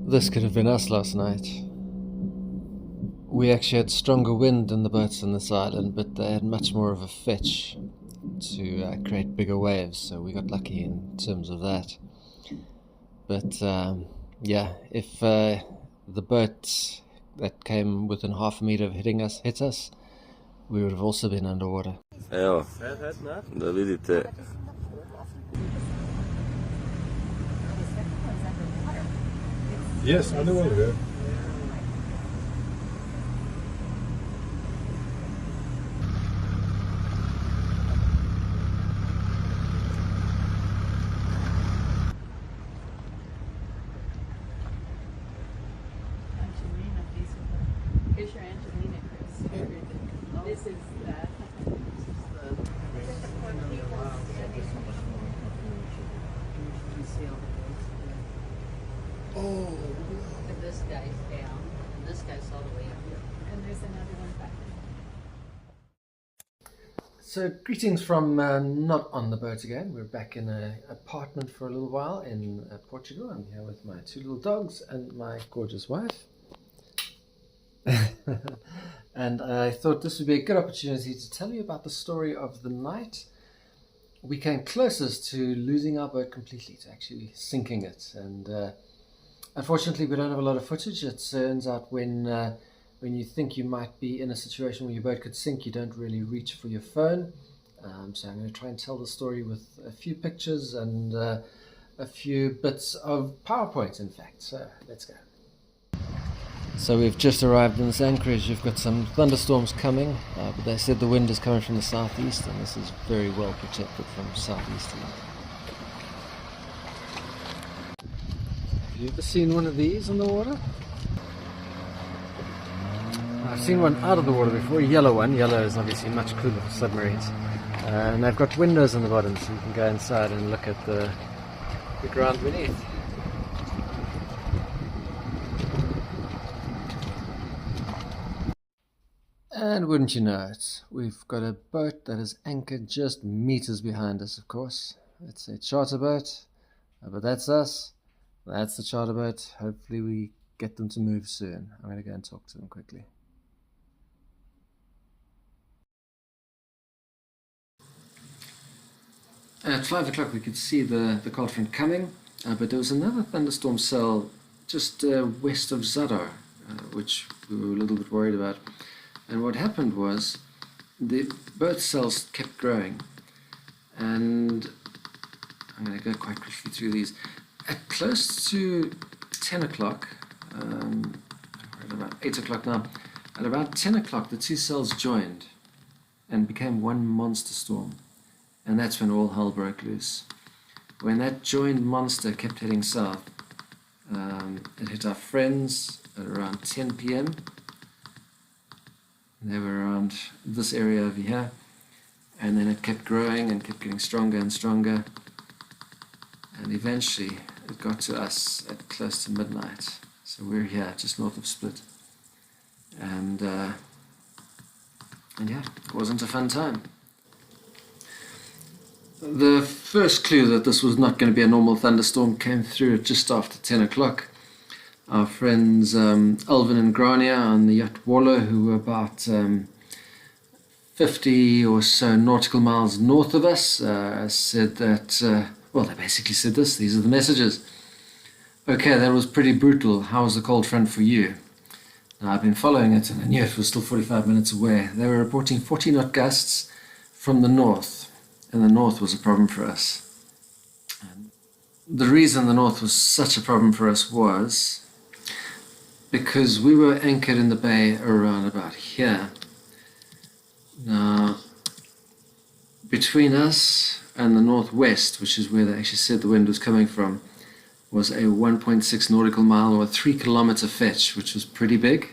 This could have been us last night. We actually had stronger wind than the boats on this island, but they had much more of a fetch to create bigger waves, so we got lucky in terms of that. But yeah, if the boat that came within half a meter of hitting us hit us, we would have also been underwater. Evo, da vidite. Yes, underwater. Here's your Angelina, Chris. This is the. Oh. And this guy's down, and this guy's all the way up here. And there's another one back there. So greetings from not on the boat again. We're back in an apartment for a little while in Portugal. I'm here with my two little dogs and my gorgeous wife. And I thought this would be a good opportunity to tell you about the story of the night we came closest to losing our boat completely, to actually sinking it. And unfortunately, we don't have a lot of footage. It turns out when you think you might be in a situation where your boat could sink, you don't really reach for your phone. So I'm going to try and tell the story with a few pictures and a few bits of PowerPoint, in fact. So let's go. So we've just arrived in this anchorage. You've got some thunderstorms coming, but they said the wind is coming from the southeast, and this is very well protected from southeasterly. Have you ever seen one of these on the water? I've seen one out of the water before, a yellow one. Yellow is obviously much cooler for submarines. And they've got windows on the bottom, so you can go inside and look at the ground beneath. And wouldn't you know it, we've got a boat that is anchored just meters behind us, of course. It's a charter boat, but that's us. That's the charter boat. Hopefully we get them to move soon. I'm going to go and talk to them quickly. At 5 o'clock we could see the cold front coming, but there was another thunderstorm cell just west of Zadar, which we were a little bit worried about. And what happened was both cells kept growing, and I'm going to go quite quickly through these. At close to 10 o'clock, we're at about 8 o'clock now, at about 10 o'clock the two cells joined and became one monster storm, and that's when all hell broke loose. When that joined monster kept heading south, it hit our friends at around 10 p.m. They were around this area over here, and then it kept growing and kept getting stronger and stronger, and eventually it got to us at close to midnight. So we're here just north of Split, and yeah, it wasn't a fun time. The first clue that this was not going to be a normal thunderstorm came through at just after 10 o'clock. Our friends Alvin and Grania on the yacht Waller, who were about 50 or so nautical miles north of us, said that, well, they basically said this, these are the messages. Okay, that was pretty brutal. How was the cold front for you? Now, I've been following it, and I knew it was still 45 minutes away. They were reporting 40 knot gusts from the north, and the north was a problem for us. And the reason the north was such a problem for us was because we were anchored in the bay around about here. Now, between us and the northwest, which is where they actually said the wind was coming from, was a 1.6 nautical mile or a 3 kilometer fetch, which was pretty big.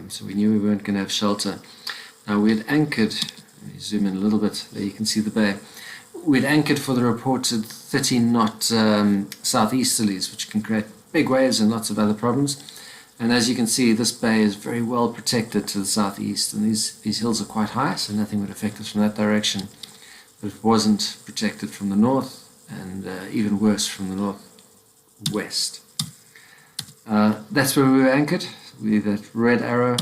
So we knew we weren't going to have shelter. Now we had anchored, let me zoom in a little bit, there you can see the bay. We'd anchored for the reported 30 knot southeasterlies, which can create big waves and lots of other problems. And as you can see, this bay is very well protected to the southeast, and these hills are quite high, so nothing would affect us from that direction. But it wasn't protected from the north, and even worse from the northwest. That's where we were anchored, that red arrow.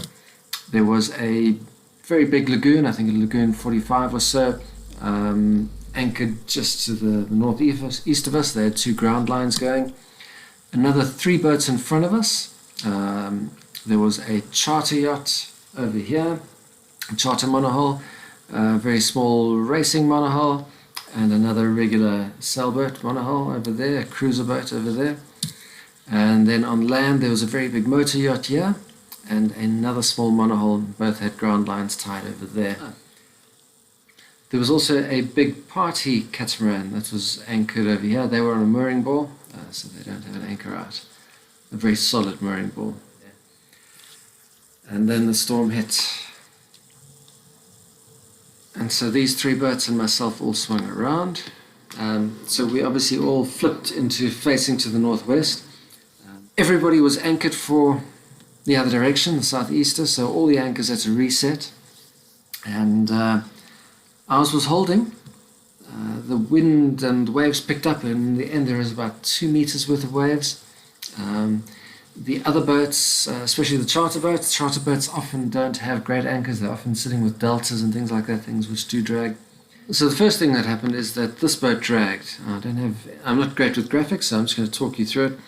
There was a very big lagoon, I think a lagoon 45 or so, anchored just to the northeast of us. They had 2 ground lines going. Another 3 boats in front of us. There was a charter yacht over here, a charter monohull, a very small racing monohull, and another regular sailboat monohull over there, a cruiser boat over there. And then on land there was a very big motor yacht here and another small monohull. Both had ground lines tied over there. There was also a big party catamaran that was anchored over here. They were on a mooring ball, so they don't have an anchor out. A very solid mooring ball. And then the storm hit. And so these 3 boats and myself all swung around. So we obviously all flipped into facing to the northwest. Everybody was anchored for the other direction, the southeaster, so all the anchors had to reset. And ours was holding. The wind and waves picked up, and in the end there was about 2 meters worth of waves. The other boats, especially the charter boats often don't have great anchors. They're often sitting with deltas and things like that, things which do drag. So the first thing that happened is that this boat dragged. I'm not great with graphics, so I'm just going to talk you through it.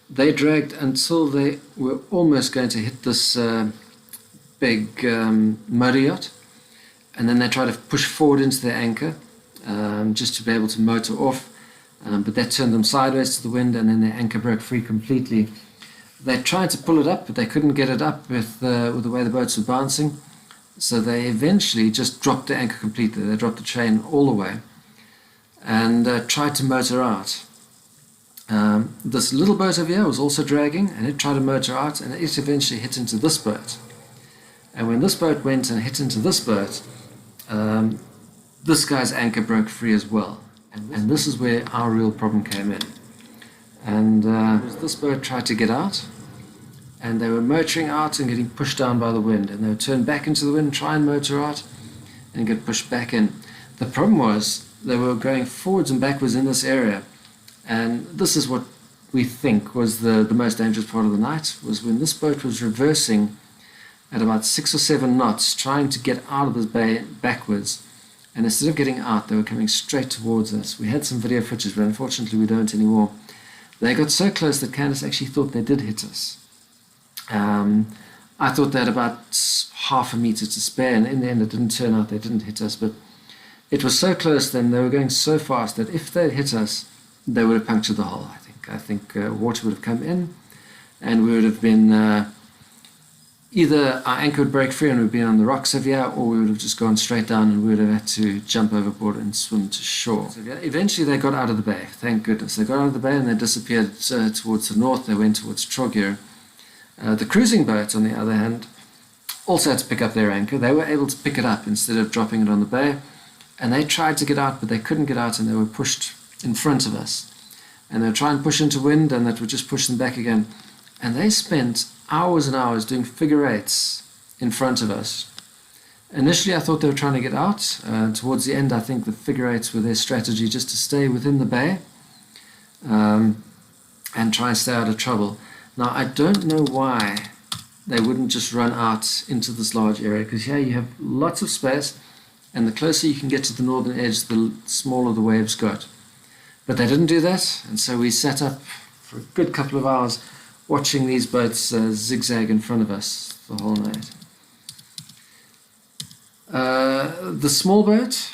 They dragged until they were almost going to hit this big motor yacht, and then they tried to push forward into their anchor just to be able to motor off, but that turned them sideways to the wind, and then their anchor broke free completely. They tried to pull it up, but they couldn't get it up with the way the boats were bouncing, so they eventually just dropped the anchor completely. They dropped the chain all the way and tried to motor out. This little boat over here was also dragging, and it tried to motor out, and it eventually hit into this boat. And when this boat went and hit into this boat, this guy's anchor broke free as well. And this is where our real problem came in. And this boat tried to get out, and they were motoring out and getting pushed down by the wind, and they would turn back into the wind, try and motor out, and get pushed back in. The problem was they were going forwards and backwards in this area. And this is what we think was the most dangerous part of the night, was when this boat was reversing at about 6 or 7 knots, trying to get out of this bay backwards. And instead of getting out, they were coming straight towards us. We had some video footage, but unfortunately we don't anymore. They got so close that Candace actually thought they did hit us. I thought they had about half a meter to spare, and in the end it didn't turn out they didn't hit us. But it was so close then, they were going so fast that if they'd hit us, they would have punctured the hull, I think. I think water would have come in, and we would have been either our anchor would break free and we'd been on the rocks over here, or we would have just gone straight down and we would have had to jump overboard and swim to shore. So eventually they got out of the bay, thank goodness. They got out of the bay and they disappeared towards the north. They went towards Trogir. The cruising boat, on the other hand, also had to pick up their anchor. They were able to pick it up instead of dropping it on the bay, and they tried to get out, but they couldn't get out, and they were pushed in front of us. And they would try and push into wind, and that would just push them back again. And they spent hours and hours doing figure eights in front of us. Initially, I thought they were trying to get out. Towards the end, I think the figure eights were their strategy, just to stay within the bay and try and stay out of trouble. Now, I don't know why they wouldn't just run out into this large area, because here you have lots of space, and the closer you can get to the northern edge, the smaller the waves got. But they didn't do that, and so we sat up for a good couple of hours watching these boats zigzag in front of us the whole night. The small boat,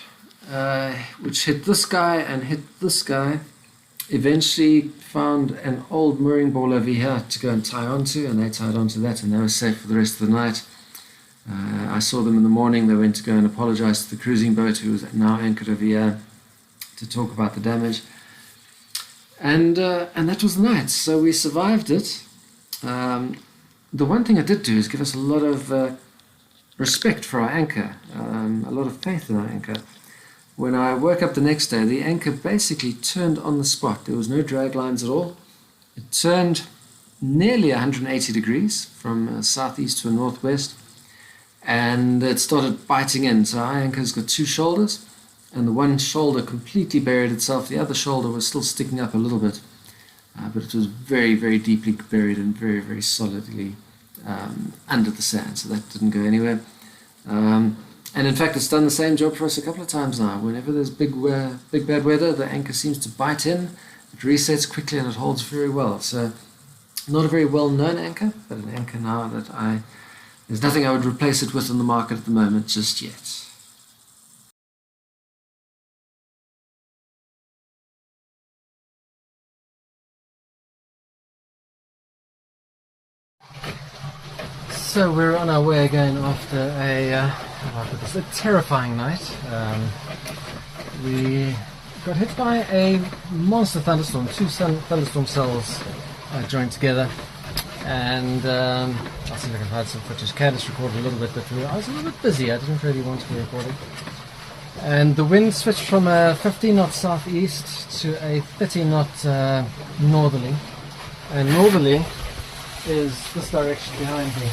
which hit this guy and hit this guy, eventually found an old mooring ball over here to go and tie onto, and they tied onto that, and they were safe for the rest of the night. I saw them in the morning. They went to go and apologize to the cruising boat, who was now anchored over here, to talk about the damage. And that was the night. So we survived it. The one thing it did do is give us a lot of respect for our anchor, a lot of faith in our anchor. When I woke up the next day, the anchor basically turned on the spot. There was no drag lines at all. It turned nearly 180 degrees from southeast to northwest, and it started biting in. So our anchor's got 2 shoulders, and the one shoulder completely buried itself. The other shoulder was still sticking up a little bit. but it was very, very deeply buried and very, very solidly under the sand, so that didn't go anywhere. And in fact, it's done the same job for us a couple of times now. Whenever there's big bad weather, the anchor seems to bite in, it resets quickly, and it holds very well. So, not a very well-known anchor, but an anchor now that there's nothing I would replace it with on the market at the moment just yet. So we're on our way again after a terrifying night. We got hit by a monster thunderstorm. Two thunderstorm cells joined together, and I'll see if I can find some footage. Candice recorded a little bit, but I was a little bit busy. I didn't really want to be recording. And the wind switched from a 15 knot southeast to a 30 knot northerly, and northerly is this direction behind me.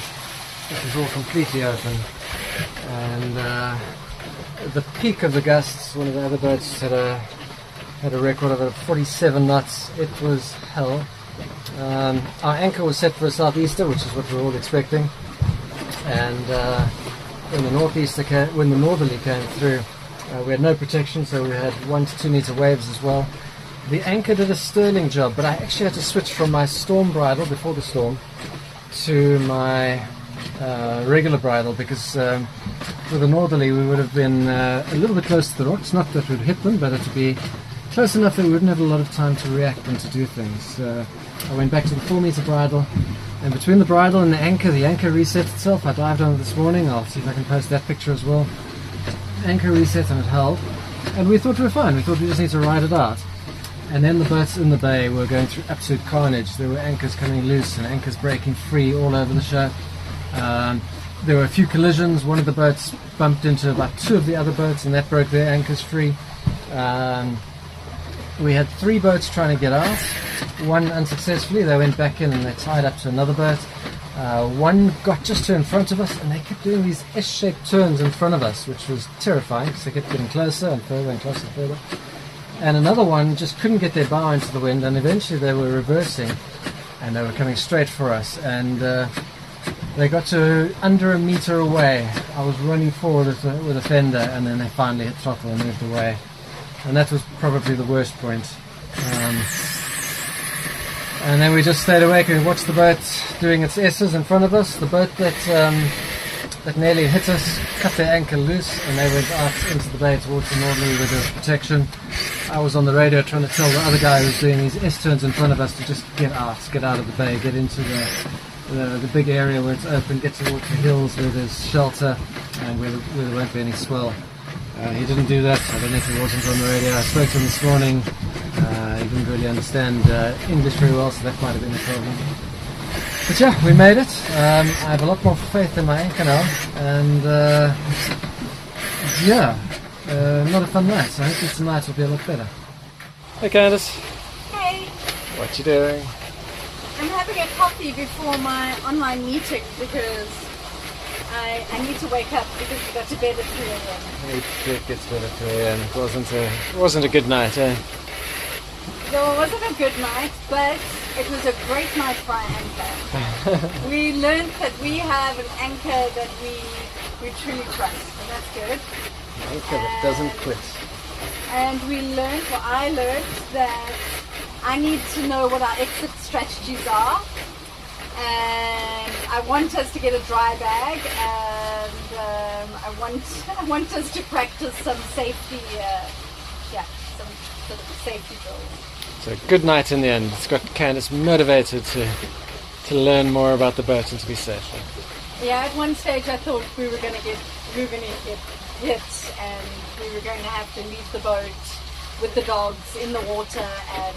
This is all completely open, and the peak of the gusts, one of the other boats had a record of 47 knots. It was hell. Our anchor was set for a southeaster, which is what we were all expecting, and when the northerly came through, we had no protection, so we had 1 to 2 meter waves as well. The anchor did a sterling job, but I actually had to switch from my storm bridle before the storm to my regular bridle, because with a northerly we would have been a little bit close to the rocks. Not that we'd hit them, but it would be close enough that we wouldn't have a lot of time to react and to do things. I went back to the 4 meter bridle, and between the bridle and the anchor reset itself. I dived on it this morning. I'll see if I can post that picture as well. Anchor reset and it held, and we thought we were fine. We thought we just need to ride it out. And then the boats in the bay were going through absolute carnage. There were anchors coming loose and anchors breaking free all over the show. There were a few collisions. One of the boats bumped into about 2 of the other boats, and that broke their anchors free. We had 3 boats trying to get out. 1 unsuccessfully. They went back in and they tied up to another boat. 1 got just to in front of us, and they kept doing these S-shaped turns in front of us, which was terrifying because they kept getting closer and further and closer and further. And another one just couldn't get their bow into the wind, and eventually they were reversing and they were coming straight for us, and they got to under a meter away. I was running forward with a fender, and then they finally hit throttle and moved away, and that was probably the worst point. And then we just stayed awake and watched the boat doing its S's in front of us. The boat that nearly hit us cut their anchor loose, and they went out into the bay towards the northerly with their protection. I was on the radio trying to tell the other guy who was doing these S-turns in front of us to just get out of the bay, get into the big area where it's open, get towards the hills where there's shelter and where there won't be any swell. He didn't do that. I don't know if he wasn't on the radio. I spoke to him this morning. He didn't really understand English very well, so that might have been a problem. But yeah, we made it. I have a lot more faith in my anchor now, and not a fun night. So I hope tonight will be a lot better. Hey Candice. Hey. What you doing? I'm having a coffee before my online meeting because I need to wake up because we got to bed at 3 a.m. It gets better at 3 a.m. It wasn't a good night, eh? No, it wasn't a good night, but it was a great night for our anchor. We learned that we have an anchor that we truly trust, and that's good. Anchor that doesn't quit. And I learned that I need to know what our exit strategies are, and I want us to get a dry bag, and I want us to practice some safety, some sort of safety drills. So good night in the end. It's got Candice motivated to learn more about the boat and to be safe. Yeah, at one stage I thought we were going to get hit, and we were going to have to leave the boat with the dogs in the water, and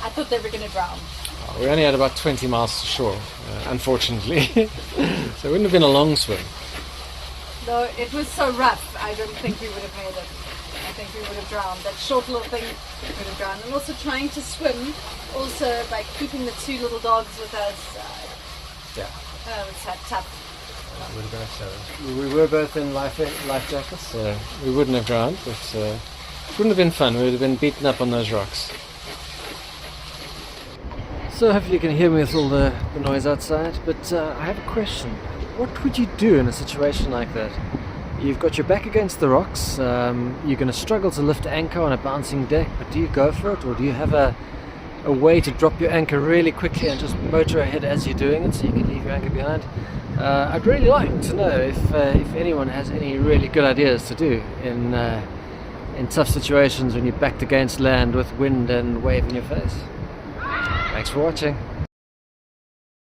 I thought they were going to drown. We only had about 20 miles to shore, unfortunately. So it wouldn't have been a long swim. Though it was so rough, I don't think we would have made it. I think we would have drowned. That short little thing would have drowned. And also trying to swim, also by keeping the 2 little dogs with us. It was tough. That would have been a challenge. We were both in life jackets, so we wouldn't have drowned, but it wouldn't have been fun. We would have been beaten up on those rocks. So hopefully you can hear me with all the noise outside, but I have a question. What would you do in a situation like that? You've got your back against the rocks, you're going to struggle to lift anchor on a bouncing deck, but do you go for it, or do you have a way to drop your anchor really quickly and just motor ahead as you're doing it so you can leave your anchor behind? I'd really like to know if anyone has any really good ideas to do in tough situations when you're backed against land with wind and wave in your face. Thanks for watching.